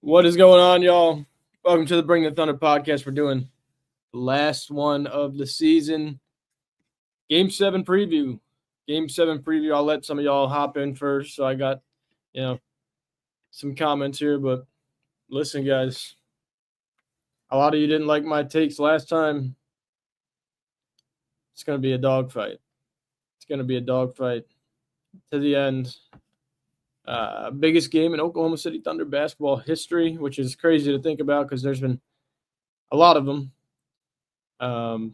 What is going on, y'all? Welcome to the Bring the Thunder podcast. We're doing the last one of the season. Game 7 preview. Game 7 preview. I'll let some of y'all hop in first. So I got, some comments here. But listen, guys. A lot of you didn't like my takes last time. It's going to be a dogfight. It's going to be a dogfight to the end. Biggest game in Oklahoma City Thunder basketball history, which is crazy to think about because there's been a lot of them. A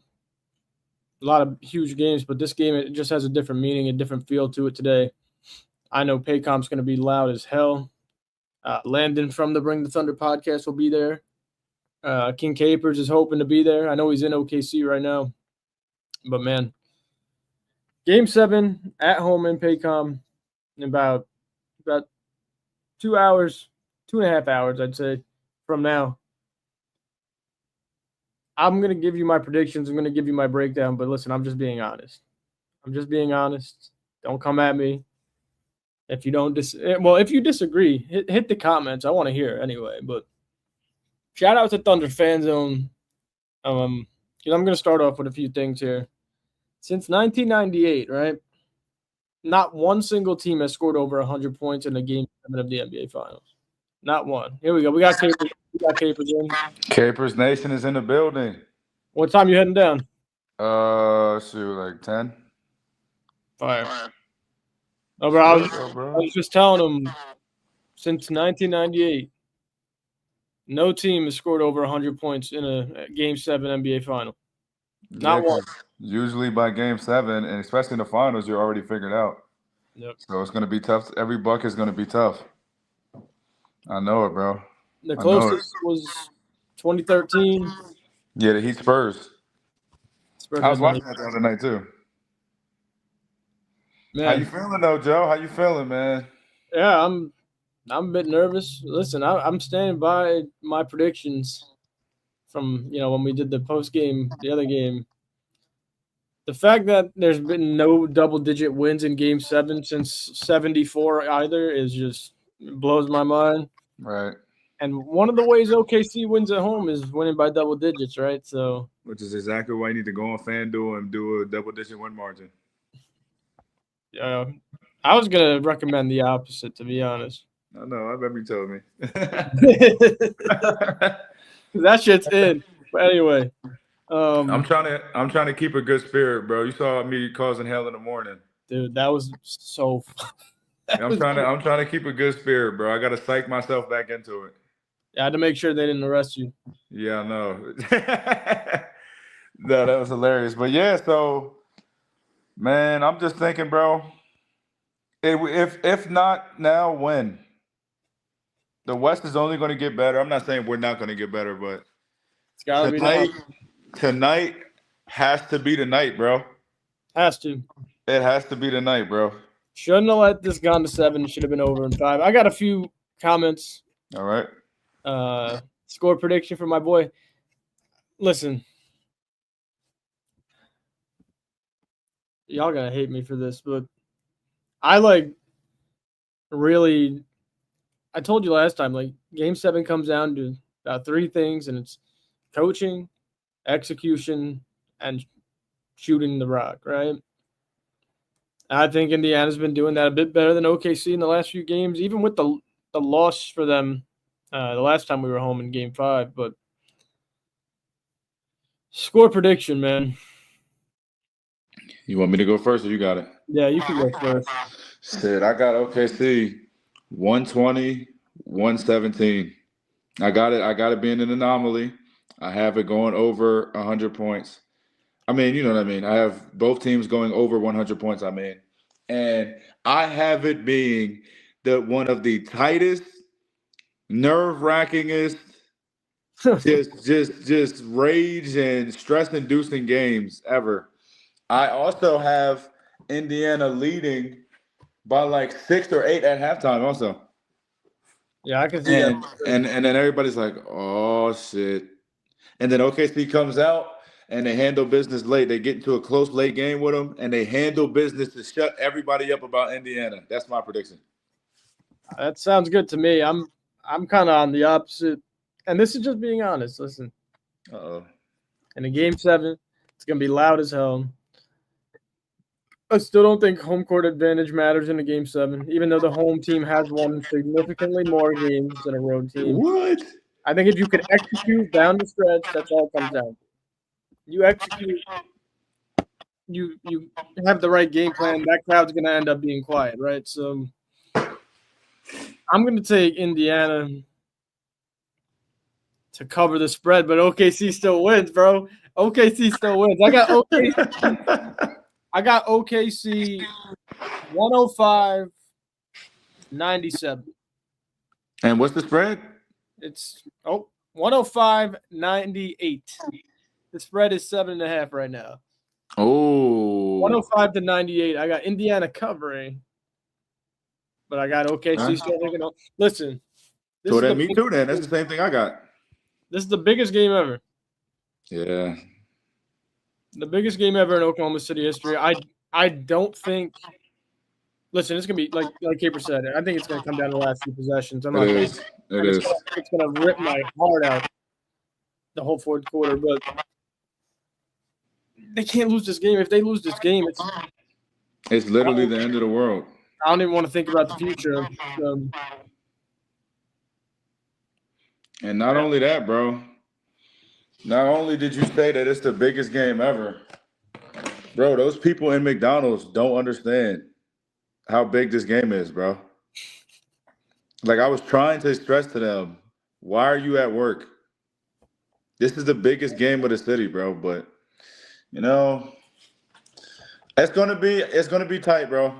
lot of huge games, but this game, it just has a different meaning, a different feel to it today. I know Paycom's going to be loud as hell. Landon from the Bring the Thunder podcast will be there. King Capers is hoping to be there. I know he's in OKC right now. But, man, Game 7 at home in Paycom in about 2 hours, 2.5 hours, I'd say, from now. I'm going to give you my predictions. I'm going to give you my breakdown. But, listen, I'm just being honest. Don't come at me. If you don't if you disagree, hit the comments. I want to hear it anyway. But shout out to Thunder Fan Zone. I'm going to start off with a few things here. Since 1998, right? Not one single team has scored over 100 points in a Game 7 of the NBA Finals. Not one. Here we go. We got Capers in. Capers Nation is in the building. What time you heading down? Like 10. Fire. Oh, bro, I was just telling them, since 1998, no team has scored over 100 points in a Game 7 NBA Final. Not one. Usually by Game 7, and especially in the finals, you're already figured out. Yep. So it's going to be tough. Every bucket is going to be tough. I know it, bro. The closest was 2013. Yeah, the Heat Spurs. I was watching that the other night, too. Man. How you feeling, though, Joe? How you feeling, man? Yeah, I'm a bit nervous. Listen, I'm standing by my predictions from, when we did the post game, the other game. The fact that there's been no double-digit wins in Game 7 since 74 either is just blows my mind. Right. And one of the ways OKC wins at home is winning by double digits, right? So, which is exactly why you need to go on FanDuel and do a double-digit win margin. I was going to recommend the opposite, to be honest. I know. I remember you telling me. That shit's in. But anyway. I'm trying to keep a good spirit, bro. You saw me causing hell in the morning. Dude, that was so fun. I'm trying to keep a good spirit, bro. I got to psych myself back into it. Yeah, I had to make sure they didn't arrest you. Yeah, I know. No, that was hilarious. But yeah, so man, I'm just thinking, bro. If not now, when? The West is only going to get better. I'm not saying we're not going to get better, but it's gotta be tonight has to be the night, bro. Has to. It has to be the night, bro. Shouldn't have let this gone to 7. It should have been over in 5. I got a few comments. All right. Score prediction for my boy. Listen. Y'all gonna hate me for this, but I told you last time, Game 7 comes down to about 3 things, and it's coaching, execution, and shooting the rock, right? I think Indiana's been doing that a bit better than OKC in the last few games, even with the loss for them the last time we were home in Game 5. But score prediction, man. You want me to go first or you got it? Yeah, you can go first. Shit, I got OKC 120, 117. I got it being an anomaly. I have it going over 100 points. I mean, you know what I mean. I have both teams going over 100 points, and I have it being one of the tightest, nerve-wrackingest, just rage and stress-inducing games ever. I also have Indiana leading by 6 or 8 at halftime also. Yeah, I can see that. And then everybody's like, oh, shit. And then OKC comes out, and they handle business late. They get into a close late game with them, and they handle business to shut everybody up about Indiana. That's my prediction. That sounds good to me. I'm I'm kind of on the opposite, and this is just being honest. Listen, Uh-oh. in a game 7, it's gonna be loud as hell. I still don't think home court advantage matters in a game 7, even though the home team has won significantly more games than a road team. What? I think if you could execute down the stretch, that's all it comes down to. You execute, you have the right game plan. That crowd's gonna end up being quiet, right? So I'm gonna take Indiana to cover the spread, but OKC still wins, bro. OKC still wins. I got OKC 105-97. And what's the spread? It's 105-98. The spread is 7.5 right now. Oh. 105-98. I got Indiana covering, but I got OKC still thinking. Listen, So that me too. Then that's the same thing I got. This is the biggest game ever. Yeah. The biggest game ever in Oklahoma City history. I don't think. Listen, it's gonna be like Caper said. I think it's gonna come down to the last few possessions. It is. It's gonna rip my heart out the whole fourth quarter, but they can't lose this game. If they lose this game, it's literally the end of the world. I don't even want to think about the future. And not only that, bro. Not only did you say that it's the biggest game ever, bro, those people in McDonald's don't understand how big this game is, bro. Like, I was trying to stress to them, why are you at work? This is the biggest game of the city, bro. But, you know, it's gonna be tight, bro.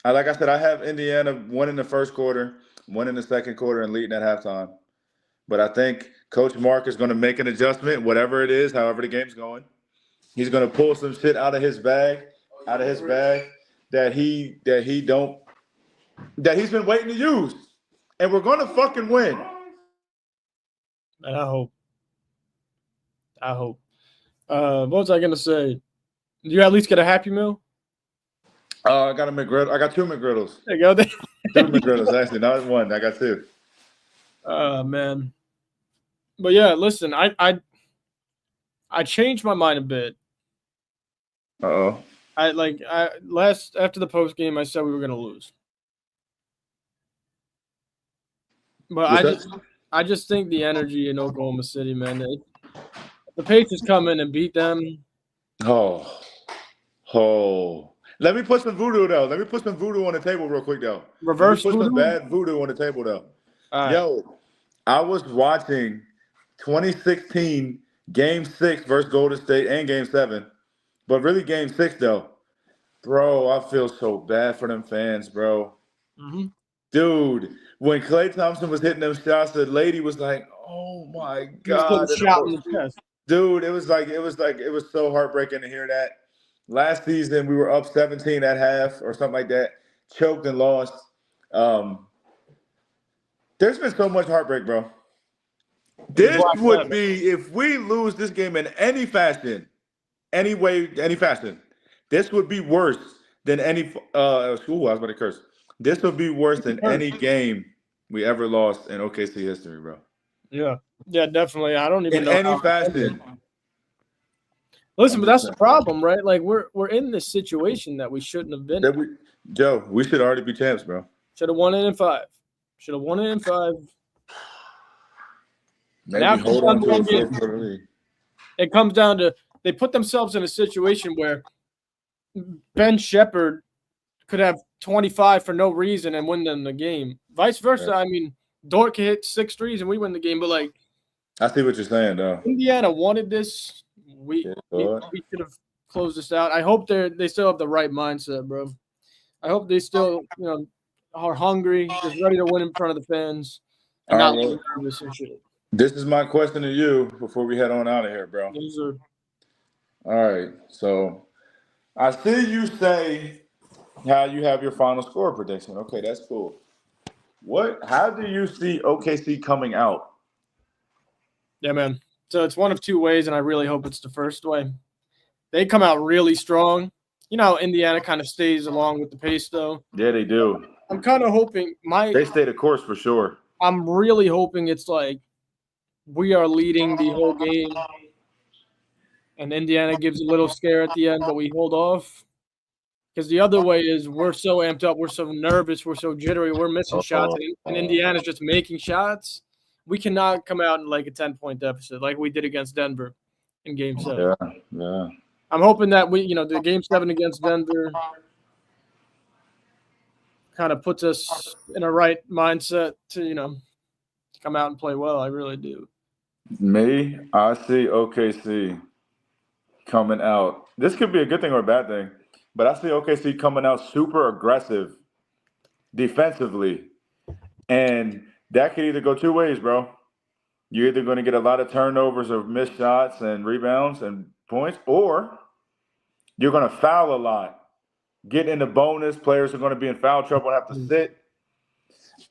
Like I said, I have Indiana one in the first quarter, one in the second quarter, and leading at halftime. But I think Coach Mark is going to make an adjustment, whatever it is, however the game's going. He's going to pull some shit out of his bag, that he's been waiting to use, and we're going to fucking win. And I hope. What was I going to say? Do you at least get a Happy Meal? I got a McGriddle. I got 2 McGriddles. There you go. 2 McGriddles, actually. Not 1. I got 2. Man. But yeah, listen, I changed my mind a bit. Uh-oh. After the post game, I said we were gonna lose. But I just think the energy in Oklahoma City, man. The Patriots come in and beat them. Oh. Let me put some voodoo though. Let me put some voodoo on the table real quick though. Reverse voodoo? Some bad voodoo on the table though. Right. Yo, I was watching 2016 Game 6 versus Golden State and Game 7. But really Game 6, though. Bro, I feel so bad for them fans, bro. Mm-hmm. Dude, when Klay Thompson was hitting them shots, the lady was like, oh, my God. Shot in the chest. Dude, it was so heartbreaking to hear that. Last season, we were up 17 at half or something like that. Choked and lost. There's been so much heartbreak, bro. This would be, if we lose this game in any fashion, any way, any fashion, this would be worse than any I was about to curse. This would be worse than any game we ever lost in OKC history, bro. Yeah, definitely. I don't even know in any fashion. Listen, but that's the problem, right? Like we're in this situation that we shouldn't have been in. Joe, we should already be champs, bro. Should have won it in 5. Should have won it in 5. Maybe hold on to it. It comes down to they put themselves in a situation where Ben Shepherd could have 25 for no reason and win them the game. Vice versa. I mean, Dort could hit 6 threes and we win the game. But like, I see what you're saying, though. Indiana wanted this. We should have closed this out. I hope they still have the right mindset, bro. I hope they still, are hungry, just ready to win in front of the fans, and not nervous and shit. This is my question to you before we head on out of here, bro. Yes, sir. All right. So I see you say how you have your final score prediction. Okay, that's cool. How do you see OKC coming out? Yeah, man. So it's one of 2 ways, and I really hope it's the first way. They come out really strong. You know how Indiana kind of stays along with the pace, though. Yeah, they do. I'm kind of hoping they stay the course for sure. I'm really hoping it's like we are leading the whole game, and Indiana gives a little scare at the end, but we hold off. Because the other way is we're so amped up, we're so nervous, we're so jittery, we're missing shots, and Indiana's just making shots. We cannot come out in like a 10-point deficit like we did against Denver in Game 7. Yeah. I'm hoping that the Game 7 against Denver kind of puts us in a right mindset to come out and play well. I really do. I see OKC coming out. This could be a good thing or a bad thing, but I see OKC coming out super aggressive defensively, and that could either go two ways, bro. You're either going to get a lot of turnovers of missed shots and rebounds and points, or you're going to foul a lot. Get in the bonus. Players are going to be in foul trouble and have to sit.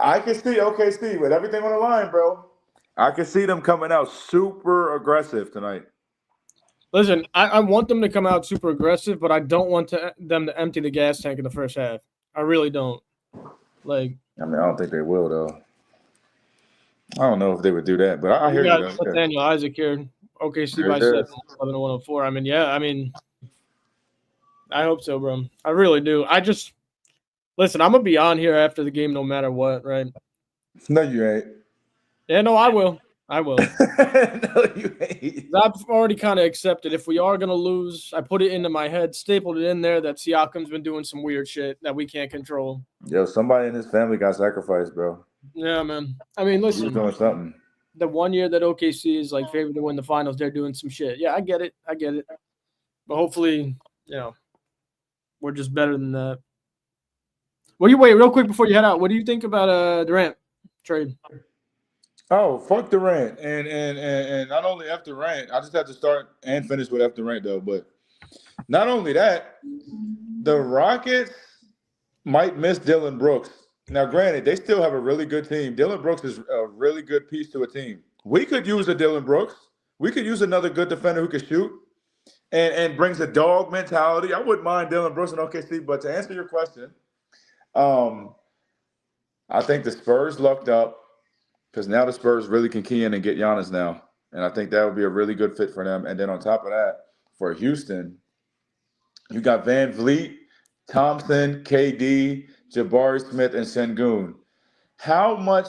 I can see OKC with everything on the line, bro. I can see them coming out super aggressive tonight. Listen, I want them to come out super aggressive, but I don't want them to empty the gas tank in the first half. I really don't. I don't think they will, though. I don't know if they would do that, but I hear you. Got Daniel Isaac here. OKC by 7, 11-104. I hope so, bro. I really do. Listen, I'm going to be on here after the game no matter what, right? No, you ain't. Yeah, no, I will. No, you ain't. I've already kind of accepted if we are going to lose, I put it into my head, stapled it in there that Siakam's been doing some weird shit that we can't control. Yo, somebody in his family got sacrificed, bro. Yeah, man. Listen. He's doing something. The 1 year that OKC is favored to win the finals, they're doing some shit. Yeah, I get it. But hopefully, we're just better than that. Well, you wait real quick before you head out. What do you think about Durant trade? Oh, fuck Durant. And not only F Durant, I just have to start and finish with F Durant, though. But not only that, the Rockets might miss Dillon Brooks. Now, granted, they still have a really good team. Dillon Brooks is a really good piece to a team. We could use a Dillon Brooks. We could use another good defender who can shoot and brings a dog mentality. I wouldn't mind Dillon Brooks in OKC, but to answer your question, I think the Spurs lucked up because now the Spurs really can key in and get Giannis now. And I think that would be a really good fit for them. And then on top of that, for Houston, you got Van Vliet, Thompson, KD, Jabari Smith, and Sengun. How much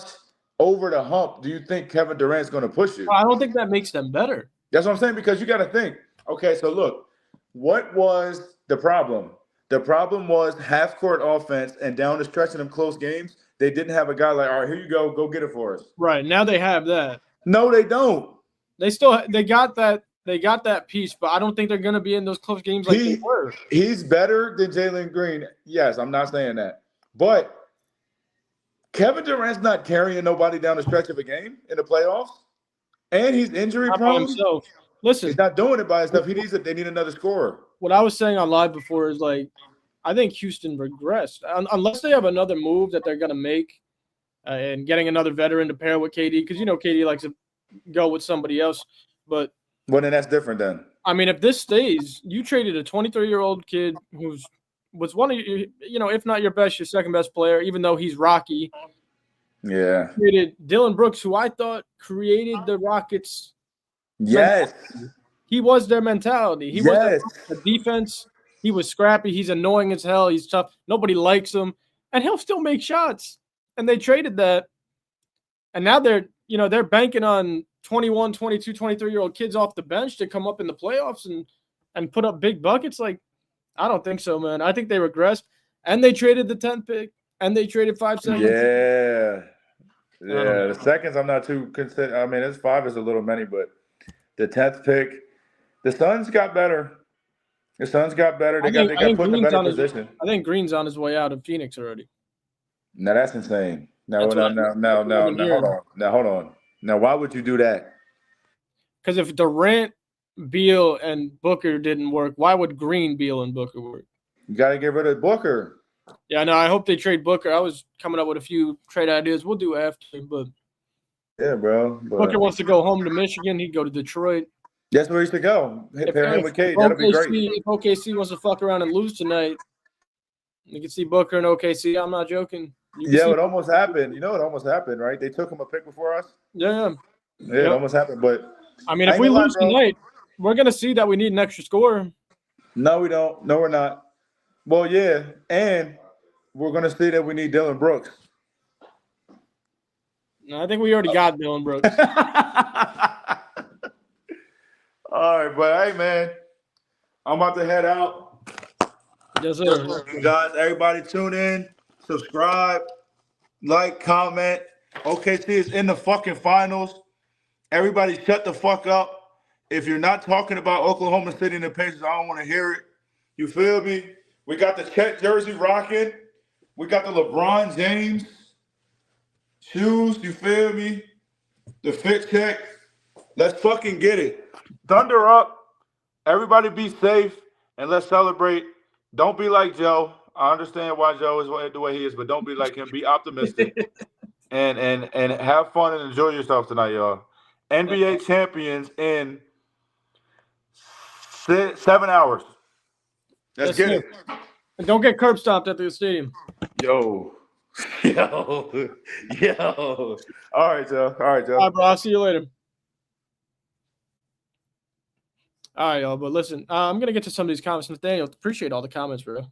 over the hump do you think Kevin Durant's going to push you? I don't think that makes them better. That's what I'm saying, because you got to think. Okay, so look, what was the problem? The problem was half-court offense, and down the stretch in them close games, they didn't have a guy like, all right, here you go get it for us. Right, now they have that. No, they don't. They got that piece, but I don't think they're going to be in those close games like they were. He's better than Jalen Green. Yes, I'm not saying that. But Kevin Durant's not carrying nobody down the stretch of a game in the playoffs, and he's injury-prone. himself. Listen, he's not doing it by himself. They need another scorer. What I was saying on live before is I think Houston regressed unless they have another move that they're going to make and getting another veteran to pair with KD, because KD likes to go with somebody else. But well, then that's different then. If this stays, you traded a 23-year-old kid was one of your, if not your best, your second best player, even though he's Rocky. Yeah. Created Dillon Brooks, who I thought created the Rockets. Yes. Mentality. He was their mentality. He was the defense. He was scrappy. He's annoying as hell. He's tough. Nobody likes him. And he'll still make shots. And they traded that. And now they're banking on 21, 22, 23-year-old kids off the bench to come up in the playoffs and put up big buckets. I don't think so, man. I think they regressed. And they traded the 10th pick. And they traded 5 seconds. Yeah. The seconds I'm not too concerned. I mean, 5 is a little many, but the 10th pick, the Suns got better. They got put in a better position. I think Green's on his way out of Phoenix already. Now that's insane. Hold on. Now, why would you do that? Because if Durant, Beal, and Booker didn't work, why would Green, Beal, and Booker work? You got to get rid of Booker. Yeah, no, I hope they trade Booker. I was coming up with a few trade ideas. We'll do after, but yeah, bro. Booker wants to go home to Michigan. He'd go to Detroit. That's where he should go. Pair him with Kate. That'll be great. If OKC wants to fuck around and lose tonight, you can see Booker and OKC. I'm not joking. You can Yeah, see. it almost happened. You know, it almost happened, right? They took him a pick before us. Yeah. Yeah, it Yep. almost happened. But I mean, I if ain't we gonna lie, lose bro. tonight, we're gonna see that we need an extra score. No, we don't. No, we're not. Well, yeah, and we're gonna see that we need Dylan Brooks. I think we already got Dylan Brooks. All right, but hey, man, I'm about to head out. Yes, sir. You guys, everybody tune in, subscribe, like, comment. OKC is in the fucking finals. Everybody shut the fuck up. If you're not talking about Oklahoma City and the Pacers, I don't want to hear it. You feel me? We got the Chet jersey rocking. We got the LeBron James shoes. You feel me? The fit check. Let's fucking get it. Thunder up. Everybody be safe and let's celebrate. Don't be like Joe. I understand why Joe is the way he is, but don't be like him. Be optimistic and have fun and enjoy yourself tonight, y'all. NBA champions in 7 hours. Let's Yes, get sir. it. And don't get curb stomped at the stadium. Yo. Yo. Yo. All right, Joe. All right, Joe. All right, bro. I'll see you later. All right, y'all. But listen, I'm gonna get to some of these comments. Nathaniel, appreciate all the comments, bro.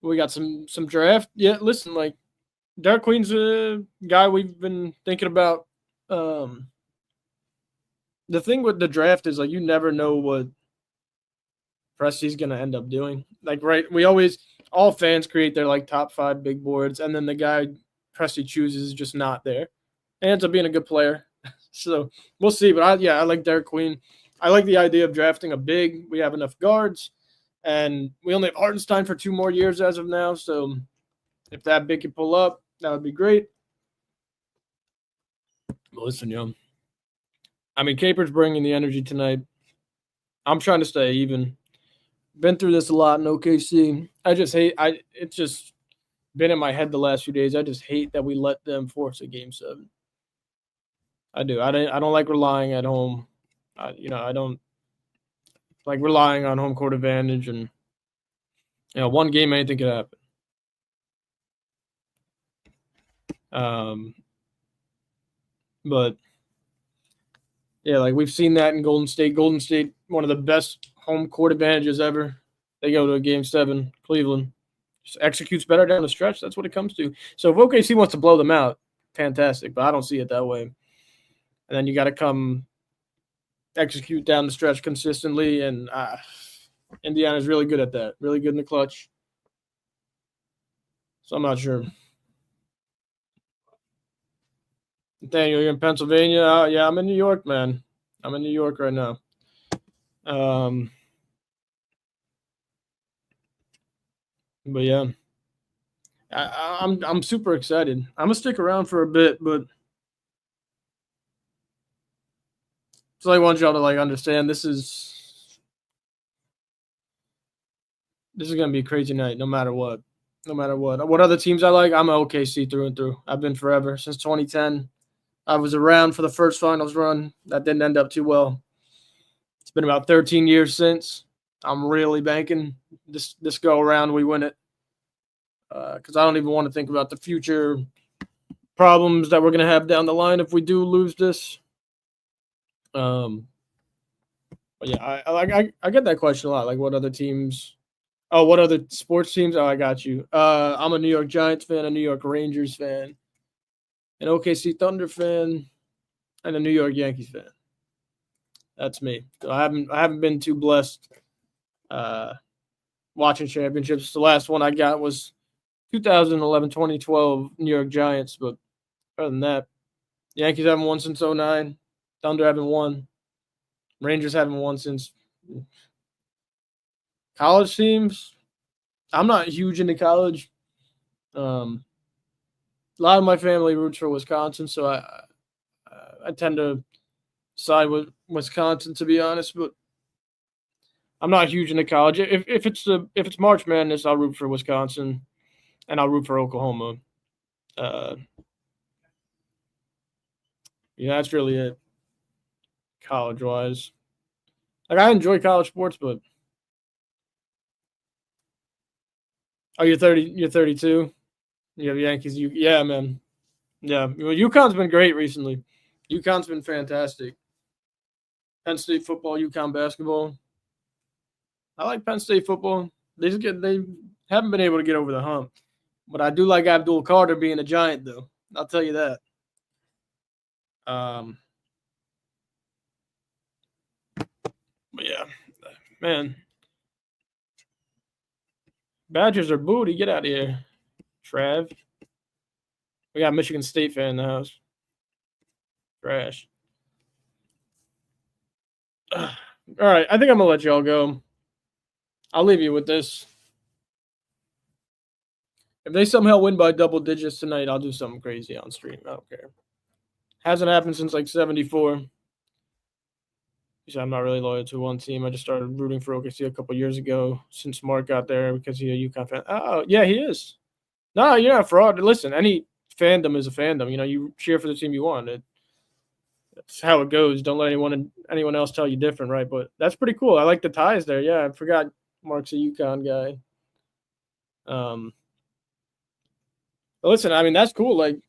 We got some draft. Yeah, listen, like Derek Queen's a guy we've been thinking about. The thing with the draft is like you never know what Presti's gonna end up doing. Like, right, we always all fans create their like top 5 big boards, and then the guy Presti chooses is just not there. And ends up being a good player. So we'll see. But I like Derek Queen. I like the idea of drafting a big. We have enough guards, and we only have Hartenstein for 2 more years as of now. So if that big can pull up, that would be great. But listen, yo, I mean, Capers bringing the energy tonight. I'm trying to stay even. Been through this a lot in OKC. I just hate. It's just been in my head the last few days. I just hate that we let them force a game 7. I do. I don't like relying at home. I don't like relying on home court advantage, and one game anything could happen. But yeah, like we've seen that in Golden State. Golden State, one of the best home court advantages ever. They go to a game 7. Cleveland just executes better down the stretch. That's what it comes to. So if OKC wants to blow them out, fantastic. But I don't see it that way. And then you got to come execute down the stretch consistently, and Indiana's really good at that. Really good in the clutch. So I'm not sure. Nathaniel, you're in Pennsylvania? Yeah, I'm in New York, man. I'm in New York right now. But yeah, I'm super excited. I'm gonna stick around for a bit, but so I want y'all to like understand this is gonna be a crazy night, no matter what. No matter what. What other teams I like? I'm an OKC through and through. I've been forever since 2010. I was around for the first finals run. That didn't end up too well. It's been about 13 years since. I'm really banking this go around we win it. Because I don't even want to think about the future problems that we're going to have down the line if we do lose this. But yeah, I get that question a lot. Like, what other teams? Oh, what other sports teams? Oh, I got you. I'm a New York Giants fan, a New York Rangers fan, an OKC Thunder fan, and a New York Yankees fan. That's me. So I haven't been too blessed watching championships. The last one I got was 2011, 2012 New York Giants. But other than that, Yankees haven't won since 2009. Thunder haven't won. Rangers haven't won since college teams. I'm not huge into college. A lot of my family roots for Wisconsin, so I tend to side with Wisconsin, to be honest. But I'm not huge into college. If it's March Madness, I'll root for Wisconsin, and I'll root for Oklahoma. Yeah, that's really it. College wise, like I enjoy college sports, but Oh, you're 30. You're 32. You have Yankees. Yeah, man. Yeah. Well, UConn's been great recently. UConn's been fantastic. Penn State football, UConn basketball. I like Penn State football. They haven't been able to get over the hump, but I do like Abdul Carter being a Giant, though. I'll tell you that. But yeah, man. Badgers are booty. Get out of here, Trav. We got a Michigan State fan in the house. Trash. All right, I think I'm gonna let y'all go. I'll leave you with this. If they somehow win by double digits tonight, I'll do something crazy on stream. I don't care. Hasn't happened since like '74. I'm not really loyal to one team. I just started rooting for OKC a couple years ago since Mark got there because he's a UConn fan. Oh, yeah, he is. No, you're not a fraud. Listen, any fandom is a fandom. You cheer for the team you want. That's how it goes. Don't let anyone else tell you different, right? But that's pretty cool. I like the ties there. Yeah, I forgot Mark's a UConn guy. But listen, I mean, that's cool. Like,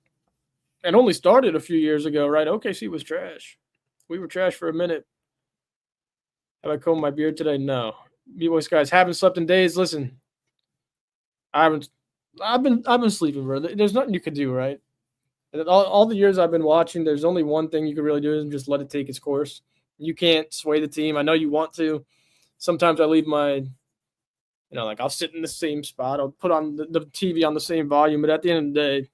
it only started a few years ago, right? OKC was trash. We were trash for a minute. Have I combed my beard today? No. B-Boys guys, haven't slept in days. Listen, I've been sleeping, bro. There's nothing you could do, right? And all the years I've been watching, there's only one thing you can really do is just let it take its course. You can't sway the team. I know you want to. Sometimes I leave my, like I'll sit in the same spot. I'll put on the TV on the same volume. But at the end of the day,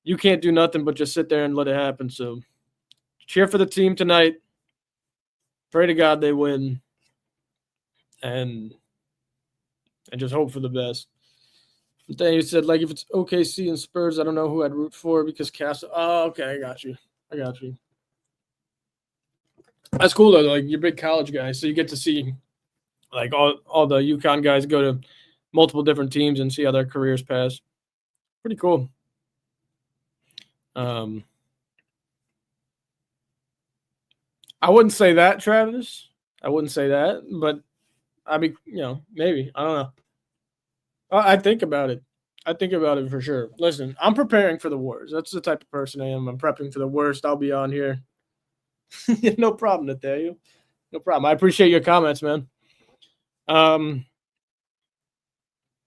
you can't do nothing but just sit there and let it happen. So cheer for the team tonight. Pray to God they win. And just hope for the best. Then you said, like, if it's OKC and Spurs, I don't know who I'd root for because Castle. Oh, okay, I got you. That's cool though. Like, you're a big college guy, so you get to see like all the UConn guys go to multiple different teams and see how their careers pass. Pretty cool. I wouldn't say that, Travis. I wouldn't say that, but I mean, maybe. I don't know. I think about it. I think about it for sure. Listen, I'm preparing for the worst. That's the type of person I am. I'm prepping for the worst. I'll be on here. No problem, Nathaniel. No problem. I appreciate your comments, man. But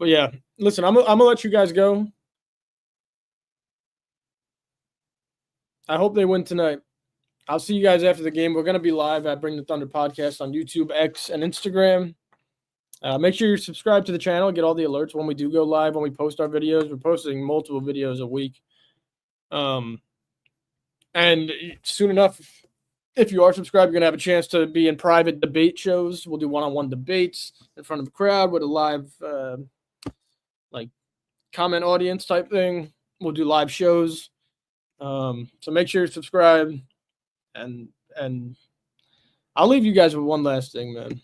yeah, listen, I'm gonna let you guys go. I hope they win tonight. I'll see you guys after the game. We're gonna be live at Bring the Thunder podcast on YouTube, X, and Instagram. Make sure you're subscribed to the channel. Get all the alerts when we do go live, when we post our videos. We're posting multiple videos a week. And soon enough, if you are subscribed, you're going to have a chance to be in private debate shows. We'll do one-on-one debates in front of the crowd with a live, like, comment audience type thing. We'll do live shows. So make sure you're subscribed. And I'll leave you guys with one last thing, man.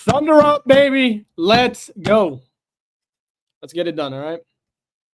Thunder up, baby. Let's go. Let's get it done, all right?